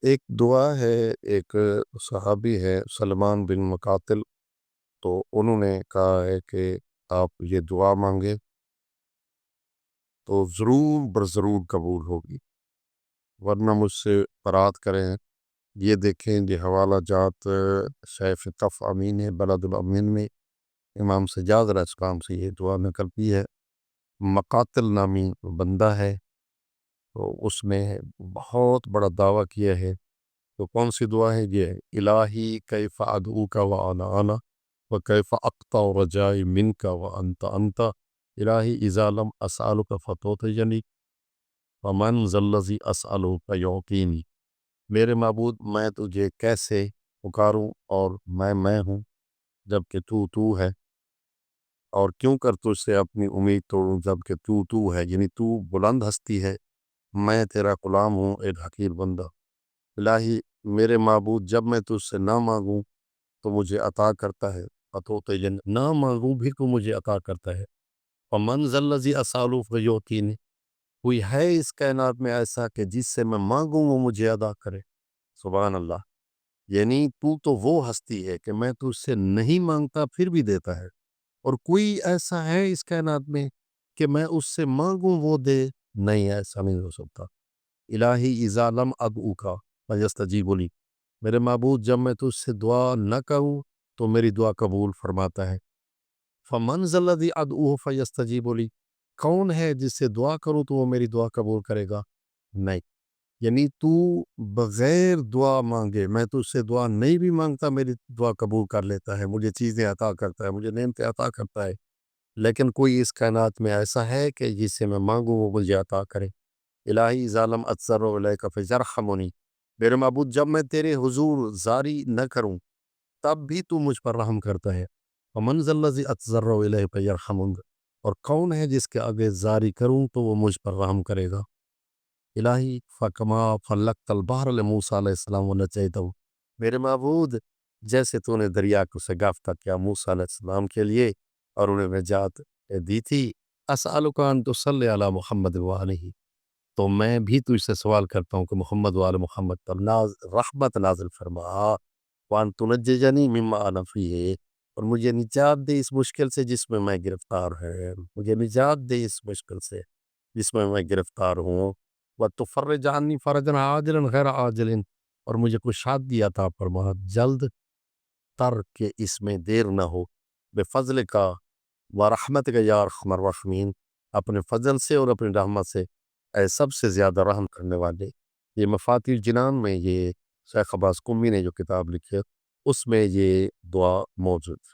ایک دعا ہے، ایک صحابی ہے سلمان بن مقاتل، تو انہوں نے کہا ہے کہ آپ یہ دعا مانگے تو ضرور برضرور قبول ہوگی، ورنہ مجھ سے برات کریں۔ یہ دیکھیں، یہ حوالہ جات شیخ کف امین ہے بلد الامین میں، امام سجاد علیہ السلام سے یہ دعا نقل کی ہے۔ مقاتل نامی بندہ ہے، تو اس میں بہت بڑا دعویٰ کیا ہے۔ تو کون سی دعا ہے یہ؟ الہی کیف ادعوک وانا انا وکیف اقطع رجائی منک وانت انت الہی اذا لم اسالک فتعطینی ومن ذا الذی اسالک یعطینی۔ میرے معبود، میں تجھے کیسے پکاروں اور میں ہوں جبکہ تو ہے، اور کیوں کر تجھ سے اپنی امید توڑوں جبکہ تو ہے، یعنی تو بلند ہستی ہے، میں تیرا غلام ہوں، ایک حقیر بندہ۔ الہی میرے معبود، جب میں تجھ سے نہ مانگوں تو مجھے عطا کرتا ہے، فتعطینی، نہ مانگوں بھی تو مجھے عطا کرتا ہے۔ ومن ذا الذی اسالہ فیعطینی، کوئی ہے اس کائنات میں ایسا کہ جس سے میں مانگوں وہ مجھے عطا کرے؟ سبحان اللہ، یعنی تو وہ ہستی ہے کہ میں تجھ سے نہیں مانگتا پھر بھی دیتا ہے، اور کوئی ایسا ہے اس کائنات میں کہ میں اس سے مانگوں وہ دے؟ نہیں، ایسا نہیں ہو سکتا۔ الہی اذا لم ادعوک فیستجیب لی، میرے معبود جب میں تجھ سے دعا نہ کروں تو میری دعا قبول فرماتا ہے۔ فمن ذا الذی ادعوہ فیستجیب لی، کون ہے جس سے دعا کروں تو وہ میری دعا قبول کرے گا؟ نہیں، یعنی تو بغیر دعا مانگے، میں تجھ سے دعا نہیں بھی مانگتا میری دعا قبول کر لیتا ہے، مجھے چیزیں عطا کرتا ہے، مجھے نعمتیں عطا کرتا ہے، لیکن کوئی اس کائنات میں ایسا ہے کہ جس سے میں مانگوں وہ مجھے عطا کرے؟ الہی اذا لم اتضرع الیک فارحمنی، میرے معبود جب میں تیرے حضور زاری نہ کروں تب بھی تو مجھ پر رحم کرتا ہے۔ ومن ذا الذی اتضرع الیہ فیرحمنی، اور کون ہے جس کے آگے زاری کروں تو وہ مجھ پر رحم کرے گا؟ الہی فکما فلقت البحر لموسیٰ علیہ السلام ونجیتہ، میرے معبود جیسے تو نے دریا کو شگافتہ کیا موسیٰ علیہ السلام کے لیے اور انہیں نجات دی تھی، اسألک ان تصلی علی محمد وآلہ، تو میں بھی تجھ سے سوال کرتا ہوں کہ محمد وآل محمد پر رحمت نازل فرما، وان تنجینی مما انا فیہ، اور مجھے نجات دے اس مشکل سے جس میں میں گرفتار ہے، مجھے نجات دے اس مشکل سے جس میں گرفتار ہوں، وتفرج عنی فرجا عاجلا غیر عاجل، اور مجھے کوئی شادی عطا فرما جلد تر کہ اس میں دیر نہ ہو، بفضل کا ورحمت کا یا ارحم الراحمین، اپنے فضل سے اور اپنی رحمت سے اے سب سے زیادہ رحم کرنے والے۔ یہ مفاتیح الجنان میں یہ شیخ عباس قمی نے جو کتاب لکھی ہے اس میں یہ دعا موجود ہے۔